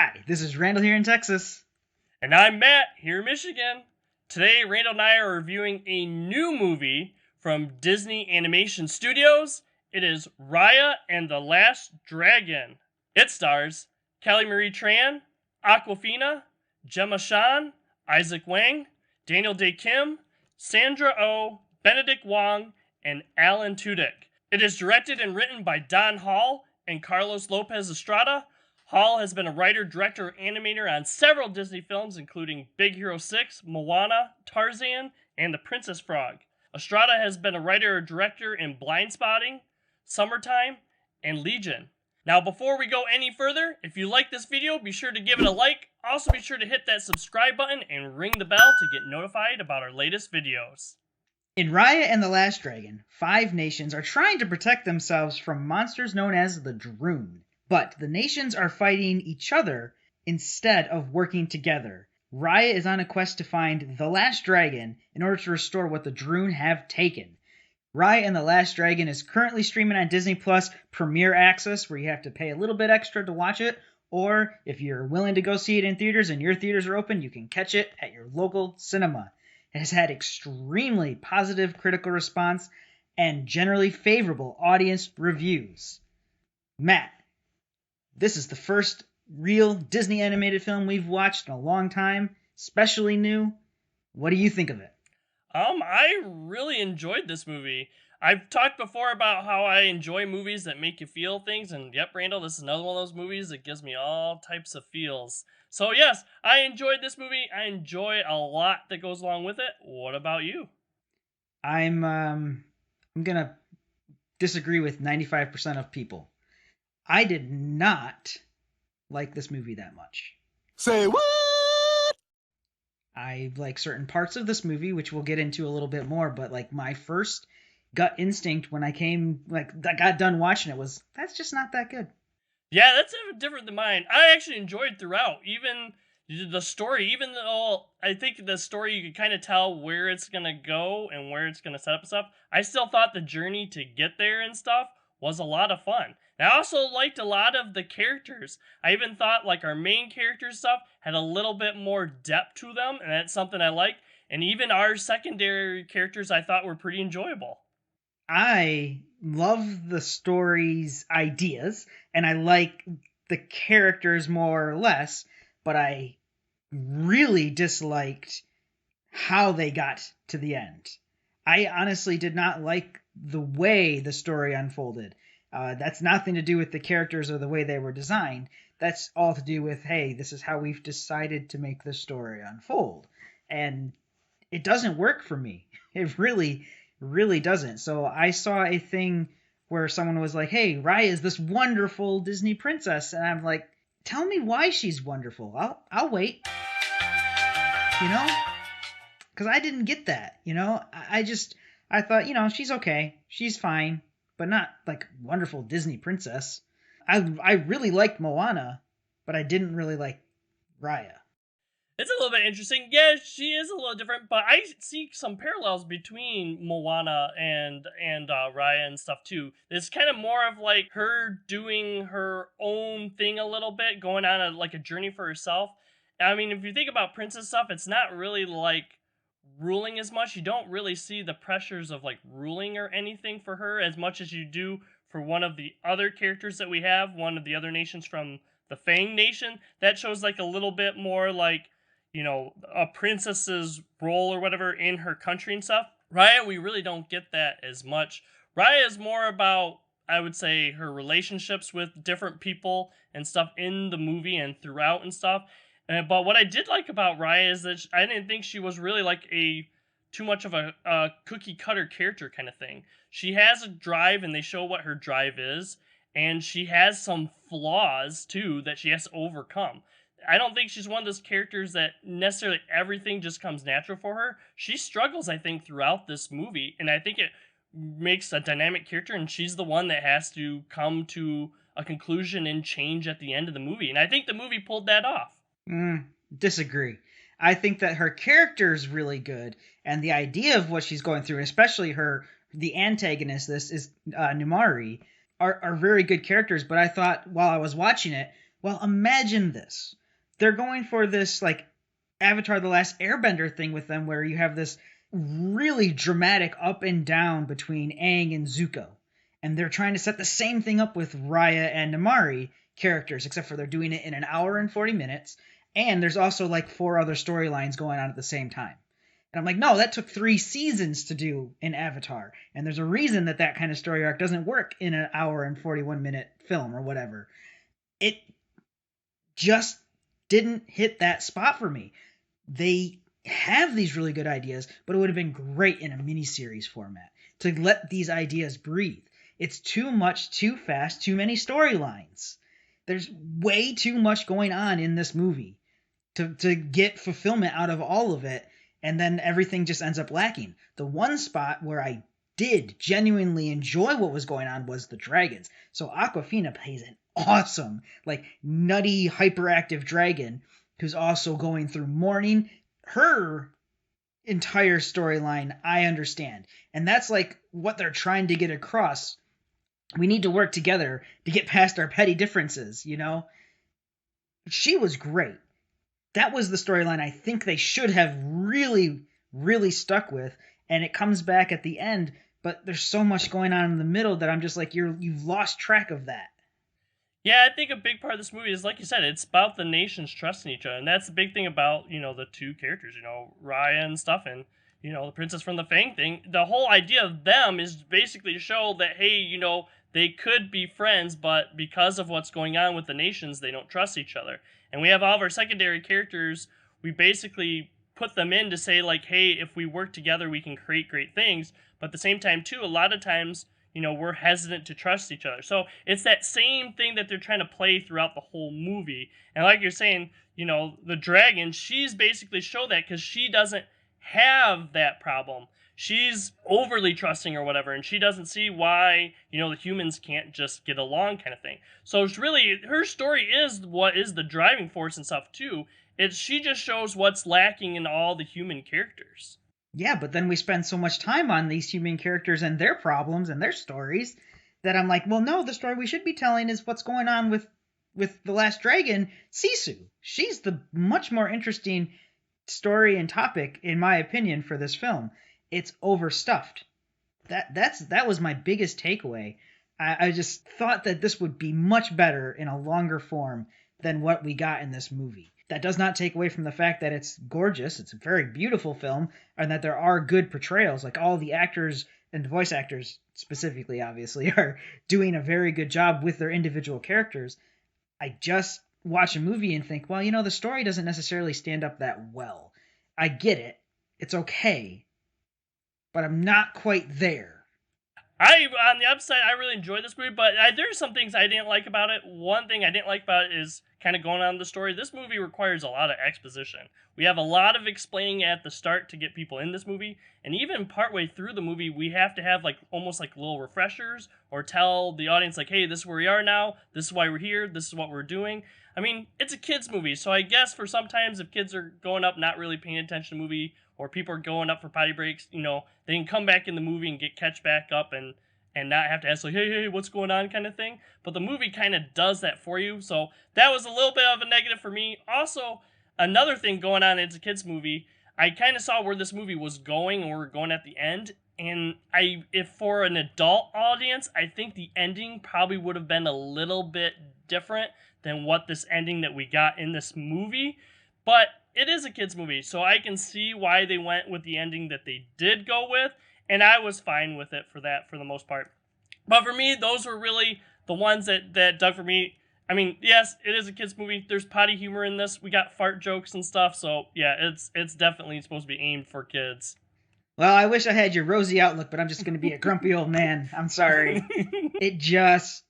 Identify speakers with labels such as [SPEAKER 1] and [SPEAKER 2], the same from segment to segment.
[SPEAKER 1] Hi, this is Randall here in Texas.
[SPEAKER 2] And I'm Matt, here in Michigan. Today, Randall and I are reviewing a new movie from Disney Animation Studios. It is Raya and the Last Dragon. It stars Kelly Marie Tran, Aquafina, Gemma Chan, Isaac Wang, Daniel Day Kim, Sandra Oh, Benedict Wong, and Alan Tudyk. It is directed and written by Don Hall and Carlos Lopez Estrada. Hall has been a writer, director, and animator on several Disney films, including Big Hero 6, Moana, Tarzan, and The Princess Frog. Estrada has been a writer or director in Blind Spotting, Summertime, and Legion. Now, before we go any further, if you like this video, be sure to give it a like. Also, be sure to hit that subscribe button and ring the bell to get notified about our latest videos.
[SPEAKER 1] In Raya and the Last Dragon, 5 nations are trying to protect themselves from monsters known as the Droon. But the nations are fighting each other instead of working together. Raya is on a quest to find the Last Dragon in order to restore what the Droon have taken. Raya and the Last Dragon is currently streaming on Disney Plus Premier Access, where you have to pay a little bit extra to watch it, or if you're willing to go see it in theaters and your theaters are open, you can catch it at your local cinema. It has had extremely positive critical response and generally favorable audience reviews. Matt, this is the first real Disney animated film we've watched in a long time, especially new. What do you think of it?
[SPEAKER 2] I really enjoyed this movie. I've talked before about how I enjoy movies that make you feel things, and yep, Randall, this is another one of those movies that gives me all types of feels. So yes, I enjoyed this movie. I enjoy a lot that goes along with it. What about you?
[SPEAKER 1] I'm gonna disagree with 95% of people. I did not like this movie that much.
[SPEAKER 3] Say what?
[SPEAKER 1] I like certain parts of this movie, which we'll get into a little bit more, but like my first gut instinct when I got done watching it was, that's just not that good.
[SPEAKER 2] Yeah, that's different than mine. I actually enjoyed throughout, even the story, even though I think the story you can kind of tell where it's going to go and where it's going to set up stuff. I still thought the journey to get there and stuff was a lot of fun. And I also liked a lot of the characters. I even thought like our main character stuff had a little bit more depth to them, and that's something I liked. And even our secondary characters I thought were pretty enjoyable.
[SPEAKER 1] I love the story's ideas, and I like the characters more or less, but I really disliked how they got to the end. I honestly did not like the way the story unfolded. That's nothing to do with the characters or the way they were designed. That's all to do with, hey, this is how we've decided to make the story unfold. And it doesn't work for me. It really doesn't. So I saw a thing where someone was like, hey, Raya is this wonderful Disney princess. And I'm like, tell me why she's wonderful. I'll wait. You know? Because I didn't get that, you know? I thought, you know, she's okay. She's fine. But not like wonderful Disney princess. I really liked Moana, but I didn't really like Raya.
[SPEAKER 2] It's a little bit interesting. Yeah, she is a little different, but I see some parallels between Moana and Raya and stuff too. It's kind of more of like her doing her own thing a little bit, going on a journey for herself. I mean, if you think about princess stuff, it's not really like ruling as much. You don't really see the pressures of like ruling or anything for her as much as you do for one of the other characters that we have, one of the other nations from the Fang Nation. That shows like a little bit more like, you know, a princess's role or whatever in her country and stuff. Raya, we really don't get that as much. Raya is more about, I would say, her relationships with different people and stuff in the movie and throughout and stuff. But what I did like about Raya is that I didn't think she was really like too much of a cookie cutter character kind of thing. She has a drive, and they show what her drive is, and she has some flaws too that she has to overcome. I don't think she's one of those characters that necessarily everything just comes natural for her. She struggles, I think, throughout this movie, and I think it makes a dynamic character, and she's the one that has to come to a conclusion and change at the end of the movie. And I think the movie pulled that off.
[SPEAKER 1] Disagree. I think that her character is really good, and the idea of what she's going through, and especially the antagonist, this is Numari, are very good characters. But I thought while I was watching it, Well, imagine this. They're going for this like Avatar The Last Airbender thing with them where you have this really dramatic up and down between Aang and Zuko. And they're trying to set the same thing up with Raya and Namari characters, except for they're doing it in an hour and 40 minutes. And there's also like 4 other storylines going on at the same time. And I'm like, no, that took 3 seasons to do in Avatar. And there's a reason that that kind of story arc doesn't work in an hour and 41-minute film or whatever. It just didn't hit that spot for me. They have these really good ideas, but it would have been great in a miniseries format to let these ideas breathe. It's too much, too fast, too many storylines. There's way too much going on in this movie to get fulfillment out of all of it, and then everything just ends up lacking. The one spot where I did genuinely enjoy what was going on was the dragons. So Aquafina plays an awesome, like, nutty, hyperactive dragon who's also going through mourning. Her entire storyline, I understand. And that's like what they're trying to get across. We need to work together to get past our petty differences, you know? She was great. That was the storyline I think they should have really, really stuck with. And it comes back at the end, but there's so much going on in the middle that I'm just like, you've lost track of that.
[SPEAKER 2] Yeah, I think a big part of this movie is, like you said, it's about the nations trusting each other. And that's the big thing about, the two characters, Raya and stuff, and, the Princess from the Fang thing. The whole idea of them is basically to show that, hey, they could be friends, but because of what's going on with the nations, they don't trust each other. And we have all of our secondary characters, we basically put them in to say, like, hey, if we work together, we can create great things. But at the same time, too, a lot of times, we're hesitant to trust each other. So it's that same thing that they're trying to play throughout the whole movie. And like you're saying, the dragon, she's basically show that because she doesn't have that problem. She's overly trusting or whatever, and she doesn't see why, the humans can't just get along kind of thing. So it's really, her story is what is the driving force and stuff too. She just shows what's lacking in all the human characters.
[SPEAKER 1] Yeah, but then we spend so much time on these human characters and their problems and their stories that I'm like, well, no, the story we should be telling is what's going on with the last dragon, Sisu. She's the much more interesting story and topic, in my opinion, for this film. It's overstuffed. That was my biggest takeaway. I just thought that this would be much better in a longer form than what we got in this movie. That does not take away from the fact that it's gorgeous, it's a very beautiful film, and that there are good portrayals. Like, all the actors and voice actors specifically, obviously, are doing a very good job with their individual characters. I just watch a movie and think, well, the story doesn't necessarily stand up that well. I get it. It's okay. But I'm not quite there.
[SPEAKER 2] On the upside, I really enjoyed this movie, but there's some things I didn't like about it. One thing I didn't like about it is kind of going on in the story. This movie requires a lot of exposition. We have a lot of explaining at the start to get people in this movie, and even partway through the movie, we have to have almost like little refreshers or tell the audience like, hey, this is where we are now, this is why we're here, this is what we're doing. I mean, it's a kids movie, so I guess for sometimes if kids are going up not really paying attention to the movie, or people are going up for potty breaks, they can come back in the movie and catch back up and not have to ask like, hey, what's going on kind of thing. But the movie kind of does that for you. So that was a little bit of a negative for me. Also, another thing going on, it's a kids movie. I kind of saw where this movie was going and where we're going at the end. And if for an adult audience, I think the ending probably would have been a little bit different than what this ending that we got in this movie. But it is a kids movie, so I can see why they went with the ending that they did go with, and I was fine with it for the most part. But for me, those were really the ones that dug for me. I mean, yes, it is a kids movie. There's potty humor in this. We got fart jokes and stuff, so yeah, it's definitely supposed to be aimed for kids.
[SPEAKER 1] Well, I wish I had your rosy outlook, but I'm just going to be a grumpy old man. I'm sorry. It just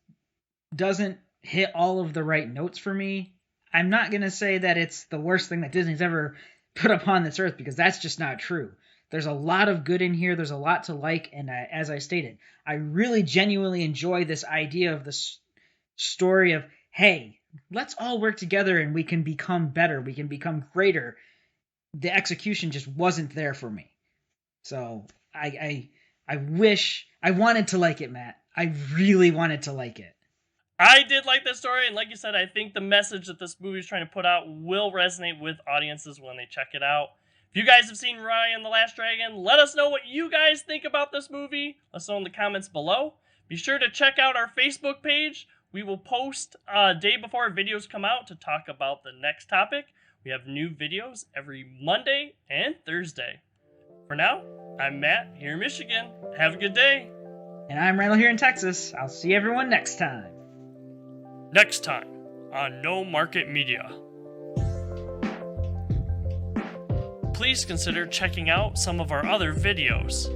[SPEAKER 1] doesn't hit all of the right notes for me. I'm not going to say that it's the worst thing that Disney's ever put upon this earth, because that's just not true. There's a lot of good in here. There's a lot to like. And as I stated, I really genuinely enjoy this idea of this story of, hey, let's all work together and we can become better. We can become greater. The execution just wasn't there for me. So I wish I wanted to like it, Matt. I really wanted to like it.
[SPEAKER 2] I did like this story, and like you said, I think the message that this movie is trying to put out will resonate with audiences when they check it out. If you guys have seen Raya and the Last Dragon, let us know what you guys think about this movie. Let us know in the comments below. Be sure to check out our Facebook page. We will post a day before our videos come out to talk about the next topic. We have new videos every Monday and Thursday. For now, I'm Matt here in Michigan. Have a good day.
[SPEAKER 1] And I'm Randall here in Texas. I'll see everyone next time.
[SPEAKER 2] Next time on No Market Media. Please consider checking out some of our other videos.